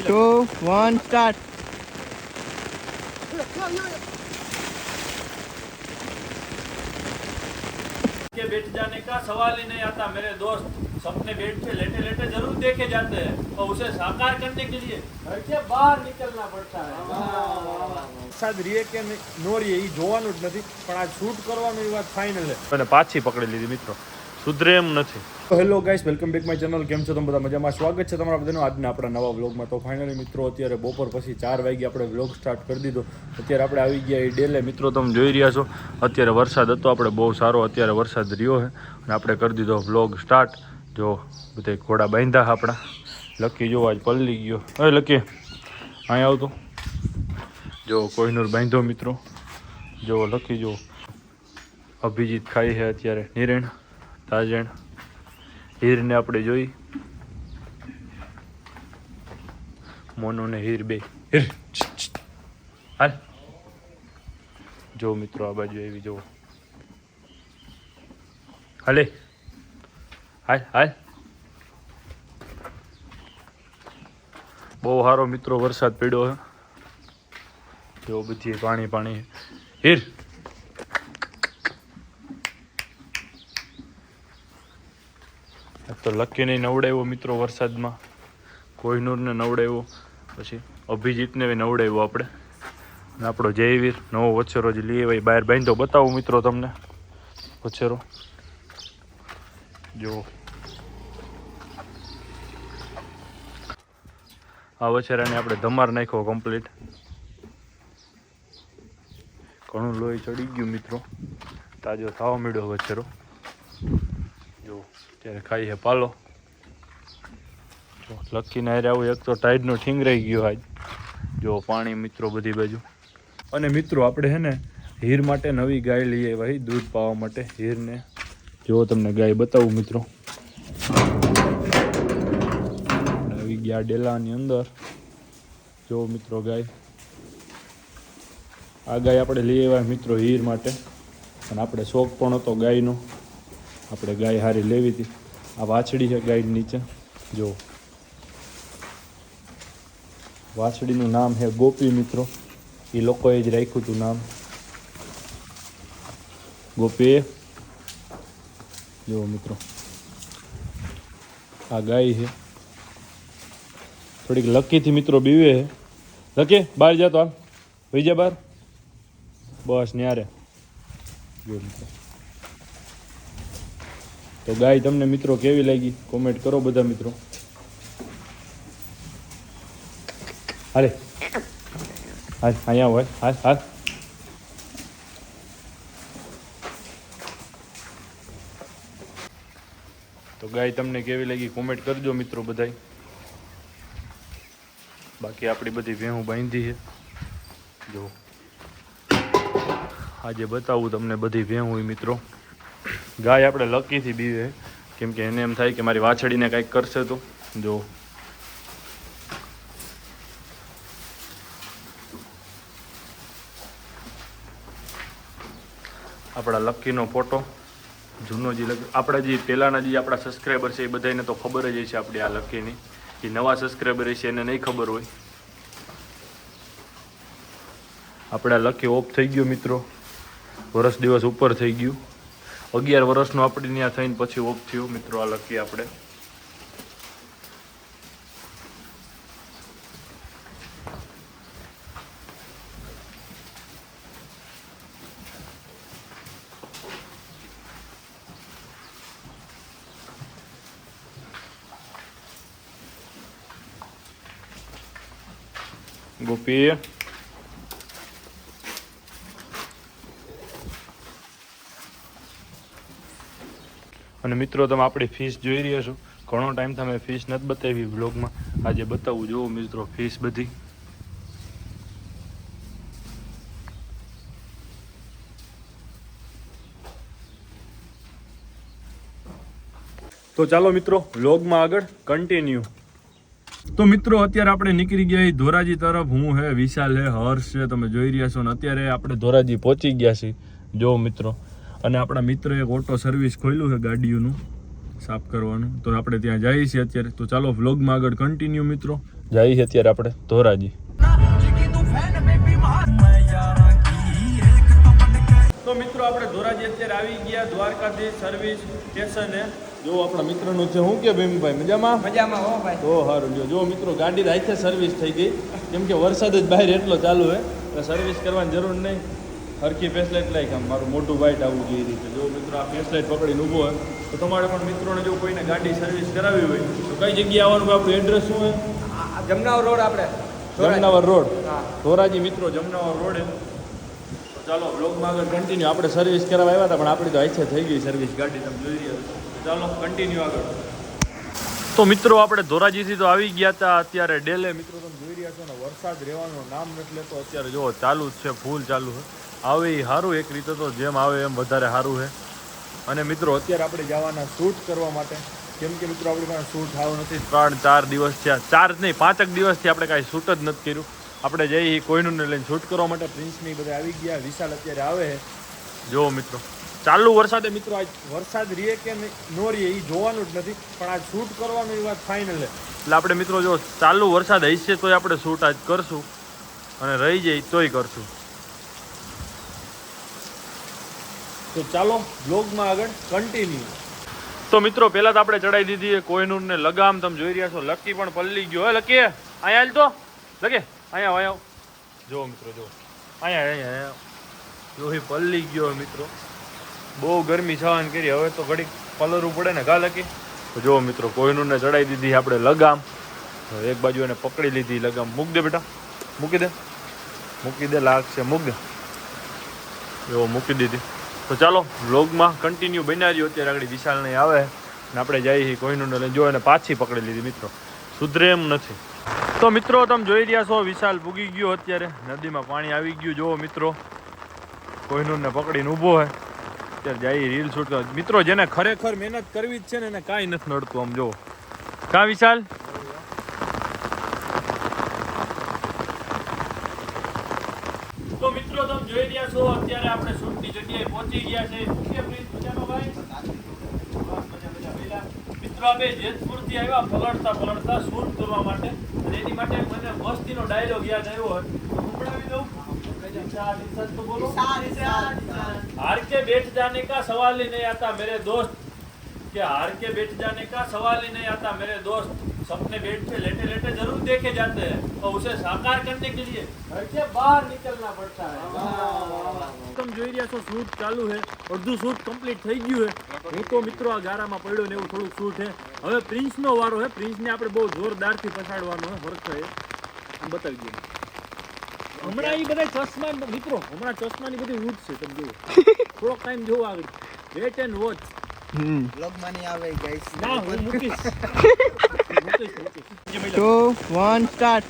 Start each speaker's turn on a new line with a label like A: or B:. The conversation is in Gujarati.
A: 2 1 स्टार्ट।
B: के बैठ जाने का सवाल ही नहीं आता मेरे दोस्त। सपने बेड पे लेटे लेटे जरूर देखे जाते हैं और उसे साकार करने के लिए घर के बाहर निकलना पड़ता है।
C: વરસાદ રીએ કે નો રીએ એ જોવાનું જ નથી, પણ આ શૂટ કરવાનું એ વાત ફાઇનલ છે.
B: અને પાછી પકડી લીધી મિત્રો, સુધરે એમ નથી.
C: Hello guys, welcome back my channel. કેમ છો તમે બધા? મજામાં? સ્વાગત છે તમારા બધાનું આજના આપણા નવા વ્લોગમાં. તો ફાઇનલી મિત્રો અત્યારે બપોર પછી 4 વાગે આપણે વ્લોગ સ્ટાર્ટ કરી દીધો. અત્યારે આપણે આવી ગયા એ ડેલે. મિત્રો તમે જોઈ રહ્યા છો અત્યારે વરસાદ હતો આપણે બહુ સારો, અત્યારે વરસાદ રહ્યો છે અને આપણે કરી દીધો વ્લોગ સ્ટાર્ટ. જો બધા ઘોડા બાંધ્યા આપણા. લકી જો આજ પલળી ગયો. હવે લકી અહીં આવતો જો કોહિનૂર બાંધ્યો મિત્રો. જો લકી જો અભિજીત ખાઈ છે અત્યારે નિરણ તાજણ. હીરને આપણે જોઈ, મોનો ને હીર બે. હીર હાલ જો મિત્રો આ બાજુ એવી જો હાલે હાલ હાલ. બહુ સારો મિત્રો વરસાદ પડ્યો છે. જો બધી પાણી પાણી. હીર તો લકીને નવડાવ્યો મિત્રો વરસાદમાં, કોહિનૂરને નવડાવ્યો, પછી અભિજીતને નવડાવ્યો આપણે. અને આપણો જયવીર નવો વછેરો જ લઈએ ભાઈ બહાર બાંધો. બતાવું મિત્રો તમને વછેરો. જો આ વછેરાને આપણે ધમાર નાખ્યો કમ્પ્લીટ. ઘણું લોહી ચડી ગયું મિત્રો, તાજો થવા મળ્યો વછેરો. જો ત્યારે ખાઈ છે પાલો. જો લકીને હારે આવું એક તો ટાઈડનો ઠીંગરાઈ ગયો આજ. જો પાણી મિત્રો બધી બાજુ. અને મિત્રો આપણે છે ને હીર માટે નવી ગાય લઈએ ભાઈ, દૂધ પાવા માટે હીરને. જો તમને ગાય બતાવું મિત્રો. આવી ગયા ડેલાની અંદર. જો મિત્રો ગાય, આ ગાય આપણે લઈ આવ્યા મિત્રો હીર માટે. અને આપણે શોખ પણ હતો ગાયનો, આપણે ગાય હારી લેવી હતી. આ વાછડી છે ગાયની નીચે. જો વાછડીનું નામ છે ગોપી મિત્રો. એ લોકોએ જ રાખ્યું હતું નામ ગોપી. જો મિત્રો આ ગાય છે, થોડીક લકીથી મિત્રો બીવે છે. લકી બહાર જતો હાલ, વહી જા બહાર. બસ ન્યારે. જો મિત્રો તો ગાય તમને મિત્રો કેવી લાગી કોમેન્ટ કરો બધા મિત્રો. હાલે હાલ અહીંયા હોય. હાલ હાલ. તો ગાય તમને કેવી લાગી કોમેન્ટ કરજો મિત્રો બધાય. બાકી આપણી બધી ભેહું બાંધી છે. જો આજે બતાવું તમને બધી ભેહું મિત્રો. ગાય આપણે લકીથી બીવે, કેમ કે એને એમ થાય કે મારી વાછડીને કાંઈક કરશે. તો જો આપણા લકીનો ફોટો જૂનો જે આપણા જે પહેલાંના જે આપણા સબસ્ક્રાઈબર છે એ બધાને તો ખબર જ છે આપણી આ લકીની. જે નવા સબસ્ક્રાઈબર છે એને નહીં ખબર હોય. આપણે આ લકી ઓફ થઈ ગયો મિત્રો, વર્ષ દિવસ ઉપર થઈ ગયું. 11 વર્ષનું આપણે ત્યાં થઈને પછી ઓફ થયું મિત્રો આ લકી આપણે. ગોપી અને મિત્રો તમે આપણી ફીસ જોઈ રહ્યા છો. ઘણો ટાઈમ તમે ફીસ નથી બતાવી વ્લોગમાં, આજે બતાવું. જુઓ મિત્રો ફીસ બધી. તો ચાલો મિત્રો વ્લોગમાં આગળ કન્ટિન્યુ. તો મિત્રો અત્યારે આપણે નીકળી ગયા ધોરાજી તરફ. હું હે, વિશાલ હે, હર્ષ છે, તમે જોઈ રહ્યા છો. ને અત્યારે આપણે ધોરાજી પહોંચી ગયા છીએ જો મિત્રો. અને આપણા મિત્રએ એક ઓટો સર્વિસ ખોલ્યું છે ગાડીઓનું સાફ કરવાનું, તો આપણે ત્યાં જઈએ છીએ અત્યારે. તો ચાલો વ્લોગમાં આગળ કન્ટિન્યુ મિત્રો. જઈએ છીએ અત્યારે આપણે ધોરાજી. તો મિત્રો આપણે ધોરાજી અત્યારે આવી ગયા દ્વારકાથી સર્વિસ સ્ટેશને. જો આપણા મિત્રનું છે હું કે ભીમભાઈ મજામાં
A: મજામાં હો ભાઈ.
C: તો સારું જો મિત્રો ગાડી રાતે સર્વિસ થઈ ગઈ કેમ કે વરસાદ જ બહાર એટલો ચાલુ છે એટલે સર્વિસ કરવાની જરૂર નહીં. હરખી ફેસલાઇટ લાઈક આમ મારું મોટું વાઇટ આવવું જોઈએ એ રીતે. જો મિત્રો આ ફેસલાઇટ પકડીને ઊભો હોય તો તમારે પણ મિત્રોને જો કોઈને ગાડી સર્વિસ કરાવી હોય તો કઈ જગ્યાએ આવવાનું? આપણું એડ્રેસ શું હોય?
A: જમનાવર રોડ આપણે
C: જમનાવર રોડ,
A: હા.
C: ધોરાજી મિત્રો જમનાવર રોડે. તો ચાલો બ્લોગમાં આગળ કન્ટિન્યુ. આપણે સર્વિસ કરાવવા આવ્યા હતા પણ આપણી તો આઈસે થઈ ગઈ સર્વિસ ગાડી, તમે જોઈ રહ્યા છો. ચાલો કન્ટિન્યુ આગળ. તો મિત્રો આપણે ધોરાજીથી તો આવી ગયા હતા અત્યારે ડેલે. મિત્રો તમે જોઈ રહ્યા છો ને વરસાદ રહેવાનું નામ નથી લેતો. અત્યારે જો ચાલુ જ છે, ફૂલ ચાલુ છે. આવે એ સારું એક રીતે, તો જેમ આવે એમ વધારે સારું છે. અને મિત્રો અત્યારે આપણે જવાના શૂટ કરવા માટે, કેમ કે મિત્રો આપણી પાસે શૂટ આવ્યું નથી 3-4 દિવસ થયા. 4 નહીં 5 દિવસથી આપણે કાંઈ શૂટ જ નથી કર્યું. આપણે જઈએ કોઈનું લઈને શૂટ કરવા માટે. પ્રિન્સની બધા આવી ગયા, વિશાલ અત્યારે આવે છે. જો મિત્રો ચાલુ વરસાદે મિત્રો આજ વરસાદ રીએ કે ન રીએ એ જોવાનું જ નથી, પણ આજ શૂટ કરવાનું એ વાત ફાઇનલ છે. એટલે આપણે મિત્રો જો ચાલુ વરસાદ હશે તોય આપણે શૂટ આજ કરશું, અને રહી જાય તોય કરશું. તો ચાલો બ્લોગમાં આગળ કન્ટિન્યુ. તો મિત્રો પહેલાં તો આપણે ચડાવી દીધી કોહિનૂરને લગામ. તમે જોઈ રહ્યા છો લકી પણ પલ્લી ગયો. હે લકી અહીંયા હાલ તો લગે અહીંયા જો મિત્રો જો અહીંયા જો એ પલ્લી ગયો મિત્રો. બહુ ગરમી છવાન કરી, હવે તો ઘડીક પલરવું પડે ને ઘા લકી. તો જો મિત્રો કોહિનૂરને ચડાવી દીધી આપણે લગામ. એક બાજુ એને પકડી લીધી લગામ. મૂક દે બેટા, મૂકી દે લાગશે, મૂક દે. જો મૂકી દીધી. તો ચાલો વ્લોગમાં કન્ટિન્યુ બન્યા રહ્યો. અત્યારે આગળ વિશાલ નહીં આવે ને આપણે જઈએ કોહિનૂરને લઈને. જો એને પાછી પકડી લીધી મિત્રો, સુધરે એમ નથી. તો મિત્રો તમે જોઈ રહ્યા છો વિશાલ પૂગી ગયો. અત્યારે નદીમાં પાણી આવી ગયું. જો મિત્રો કોહિનૂરને પકડીને ઊભો હોય. અત્યારે જઈએ રીલ શૂટ કરવા. મિત્રો જેને ખરેખર મહેનત કરવી જ છે ને એને કાંઈ નથી નડતું. આમ જો કાં વિશાલ? તો મિત્રો તમે જોઈ રહ્યા છો અત્યારે આપણે શૂટની જગ્યાએ પહોંચી ગયા છે. મિત્રો આપણે જેતપુરથી આવ્યા પલળતા શૂટ કરવા માટે, અને એની માટે મને મસ્તીનો ડાયલોગ યાદ આવ્યો હોય તો સંભળાવી દઉં. તો બોલો, हार के बैठ जाने का सवाल ही नहीं आता मेरे दोस्त, कि हार के बैठ जाने का सवाल ही नहीं आता मेरे दोस्त, सपने बेड पे लेटे लेटे जरूर देखे जाते हैं और उसे साकार करने के लिए घर के बाहर निकलना पड़ता है. તમે જોઈ રહ્યા છો શૂટ ચાલુ છે, અડધું શૂટ કમ્પ્લીટ થઈ ગયું છે. હું તો મિત્રો આ ગારામાં પડ્યો ને એવું થોડુંક શૂટ છે. હવે પ્રિન્સનો વારો છે. પ્રિન્સને આપણે બહુ જોરદારથી પછાડવાનો છે. હરખે બતાવી દઈએ. હમણાં એ બધા ચશ્મા મિત્રો, હમણાં ચશ્માની બધી ઉઠશે. તમે જુઓ થોડોક ટાઈમ જોવો આગળ. Wait and watch.
A: બ્લોગમાં નહીં આવે ગાઈસ.
C: ના હું મૂકીશ.
A: 2 1 સ્ટાર્ટ.